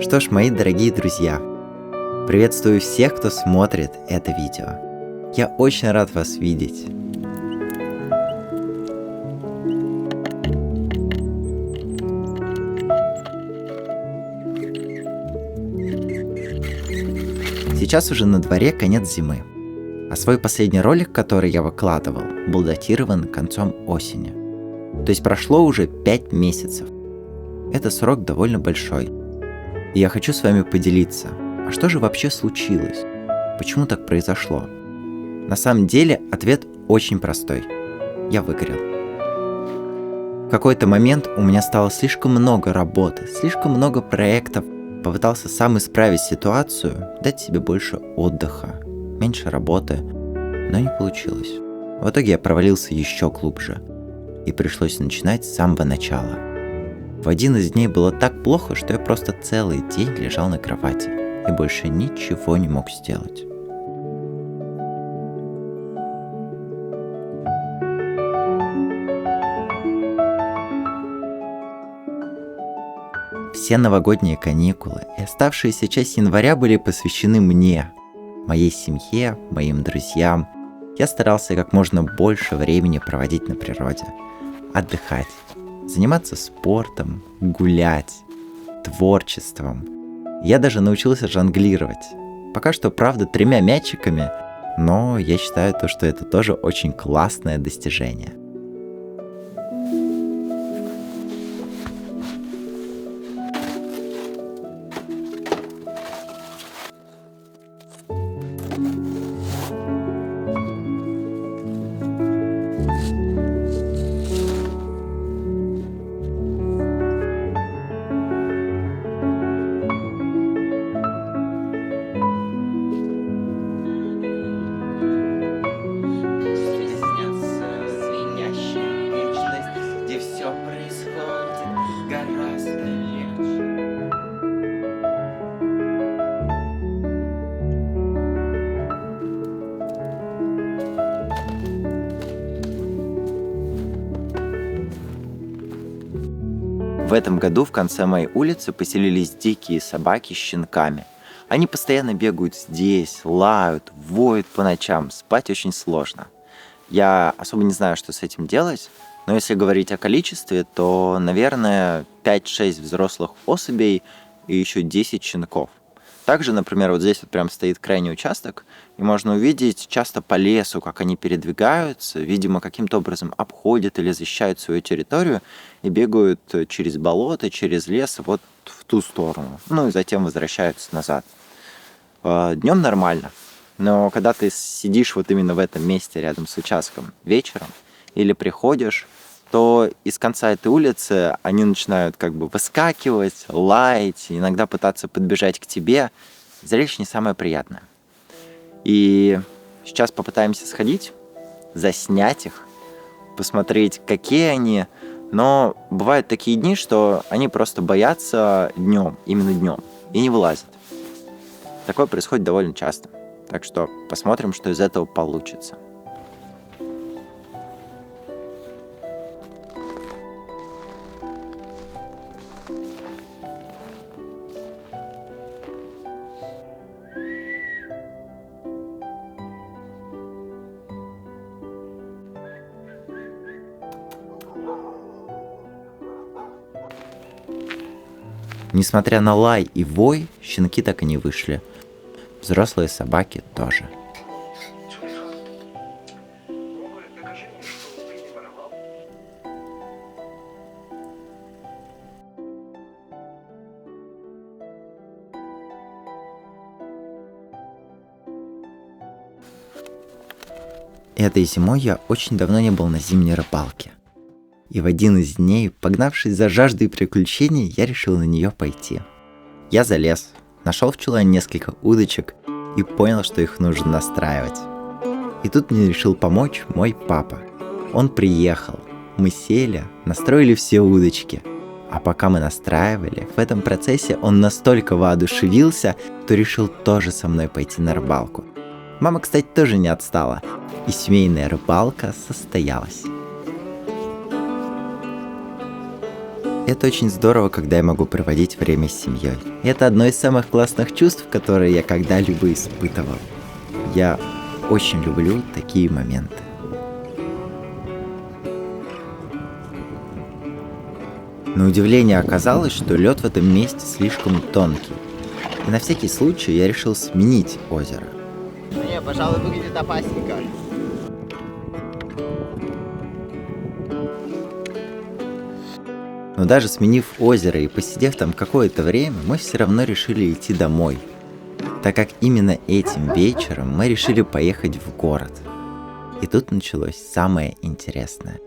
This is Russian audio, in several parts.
Что ж, мои дорогие друзья, приветствую всех, кто смотрит это видео. Я очень рад вас видеть. Сейчас уже на дворе конец зимы, а свой последний ролик, который я выкладывал, был датирован концом осени. То есть прошло уже 5 месяцев. Это срок довольно большой. И я хочу с вами поделиться, а что же вообще случилось? Почему так произошло? На самом деле ответ очень простой. Я выгорел. В какой-то момент у меня стало слишком много работы, слишком много проектов. Попытался сам исправить ситуацию, дать себе больше отдыха, меньше работы, но не получилось. В итоге я провалился еще глубже, и пришлось начинать с самого начала. В один из дней было так плохо, что я просто целый день лежал на кровати и больше ничего не мог сделать. Все новогодние каникулы и оставшаяся часть января были посвящены мне, моей семье, моим друзьям. Я старался как можно больше времени проводить на природе, отдыхать, заниматься спортом, гулять, творчеством. Я даже научился жонглировать. Пока что, правда, 3 мячиками, но я считаю, что это тоже очень классное достижение. В этом году в конце моей улицы поселились дикие собаки с щенками. Они постоянно бегают здесь, лают, воют по ночам, спать очень сложно. Я особо не знаю, что с этим делать, но если говорить о количестве, то, наверное, 5-6 взрослых особей и еще 10 щенков. Также, например, вот здесь вот прям стоит крайний участок, и можно увидеть часто по лесу, как они передвигаются, видимо, каким-то образом обходят или защищают свою территорию и бегают через болото, через лес вот в ту сторону, ну и затем возвращаются назад. Днем нормально, но когда ты сидишь вот именно в этом месте рядом с участком вечером или приходишь, то из конца этой улицы они начинают как бы выскакивать, лаять, иногда пытаться подбежать к тебе. Зрелище не самое приятное. И сейчас попытаемся сходить, заснять их, посмотреть, какие они. Но бывают такие дни, что они просто боятся днем, именно днем, и не вылазят. Такое происходит довольно часто. Так что посмотрим, что из этого получится. Несмотря на лай и вой, щенки так и не вышли. Взрослые собаки тоже. Этой зимой я очень давно не был на зимней рыбалке. И в один из дней, погнавшись за жаждой приключений, я решил на нее пойти. Я залез, нашел в чулане несколько удочек и понял, что их нужно настраивать. И тут мне решил помочь мой папа. Он приехал, мы сели, настроили все удочки. А пока мы настраивали, в этом процессе он настолько воодушевился, что решил тоже со мной пойти на рыбалку. Мама, кстати, тоже не отстала, и семейная рыбалка состоялась. Это очень здорово, когда я могу проводить время с семьей. Это одно из самых классных чувств, которые я когда-либо испытывал. Я очень люблю такие моменты. На удивление оказалось, что лед в этом месте слишком тонкий. И на всякий случай я решил сменить озеро. Не, пожалуй, выглядит опасненько. Но даже сменив озеро и посидев там какое-то время, мы все равно решили идти домой, так как именно этим вечером мы решили поехать в город. И тут началось самое интересное.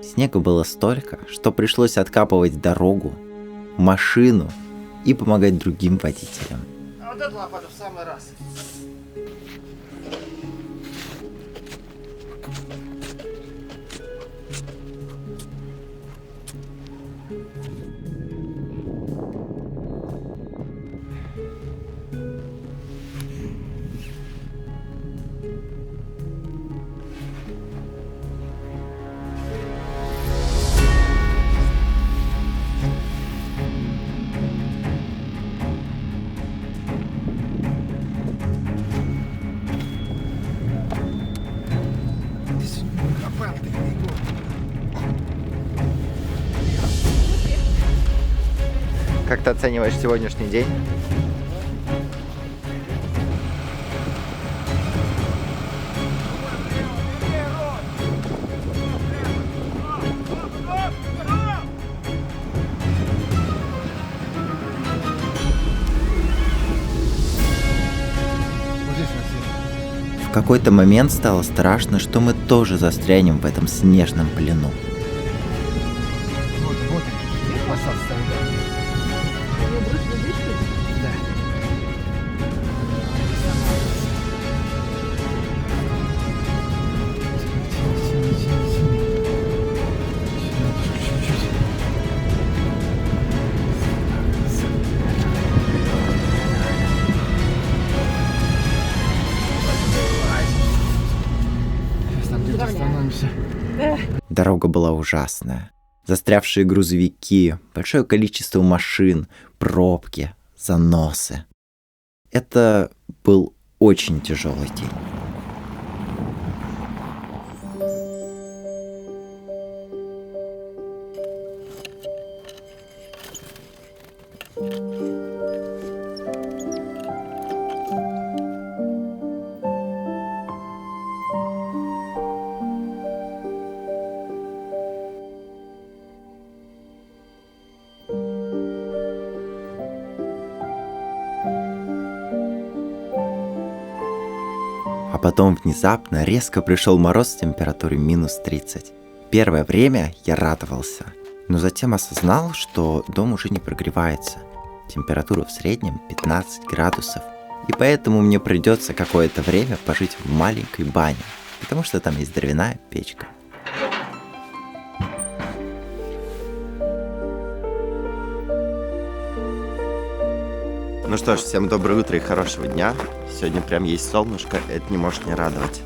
Снега было столько, что пришлось откапывать дорогу, машину и помогать другим водителям. А вот эту лопату в самый раз. Как ты оцениваешь сегодняшний день? В какой-то момент стало страшно, что мы тоже застрянем в этом снежном плену. Вот, посад стоит. Да. Сейчас там где-то остановимся. Дорога была ужасная. Застрявшие грузовики, большое количество машин, пробки, заносы. Это был очень тяжелый день. А потом внезапно резко пришел мороз с температурой минус 30. Первое время я радовался, но затем осознал, что дом уже не прогревается. Температура в среднем 15 градусов. И поэтому мне придется какое-то время пожить в маленькой бане, потому что там есть дровяная печка. Ну что ж, всем доброе утро и хорошего дня. Сегодня прям есть солнышко, это не может не радовать.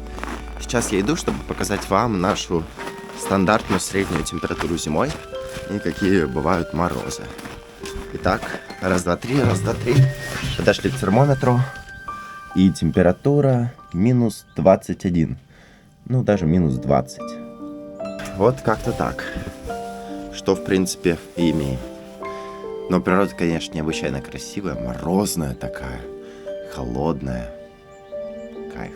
Сейчас я иду, чтобы показать вам нашу стандартную среднюю температуру зимой и какие бывают морозы. Итак, раз, два, три. Подошли к термометру. И температура минус 21. Ну, даже минус 20. Вот как-то так. Что, в принципе, и имеем. Но природа, конечно, необычайно красивая, морозная такая, холодная. Кайф.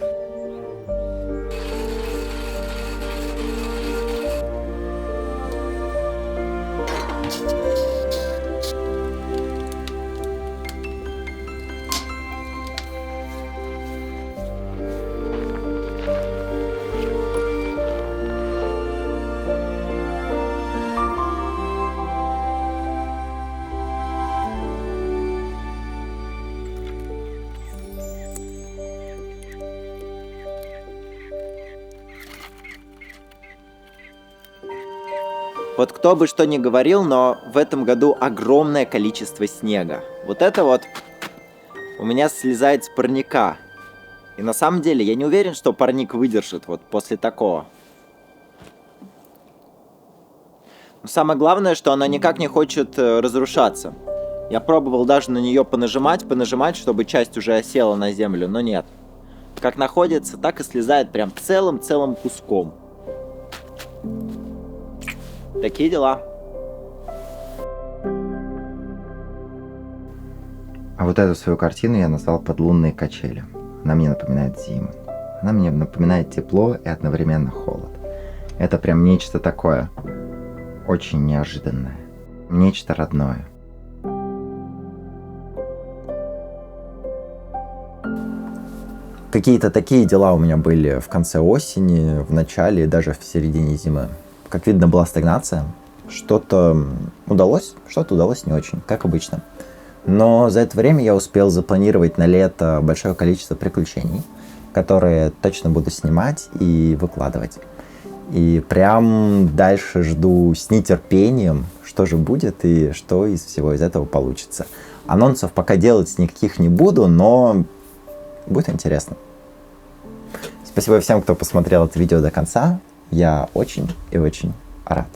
Вот кто бы что ни говорил, но в этом году огромное количество снега. Вот это вот у меня слезает с парника. И на самом деле я не уверен, что парник выдержит вот после такого. Самое главное, что она никак не хочет разрушаться. Я пробовал даже на нее понажимать, чтобы часть уже осела на землю, но нет. Как находится, так и слезает прям целым куском. Такие дела. А вот эту свою картину я назвал «Подлунные качели». Она мне напоминает зиму. Она мне напоминает тепло и одновременно холод. Это прям нечто такое очень неожиданное. Нечто родное. Какие-то такие дела у меня были в конце осени, в начале и даже в середине зимы. Как видно, была стагнация. Что-то удалось не очень, как обычно. Но за это время я успел запланировать на лето большое количество приключений, которые точно буду снимать и выкладывать. И прям дальше жду с нетерпением, что же будет и что из всего из этого получится. Анонсов пока делать никаких не буду, но будет интересно. Спасибо всем, кто посмотрел это видео до конца. Я очень и очень рад.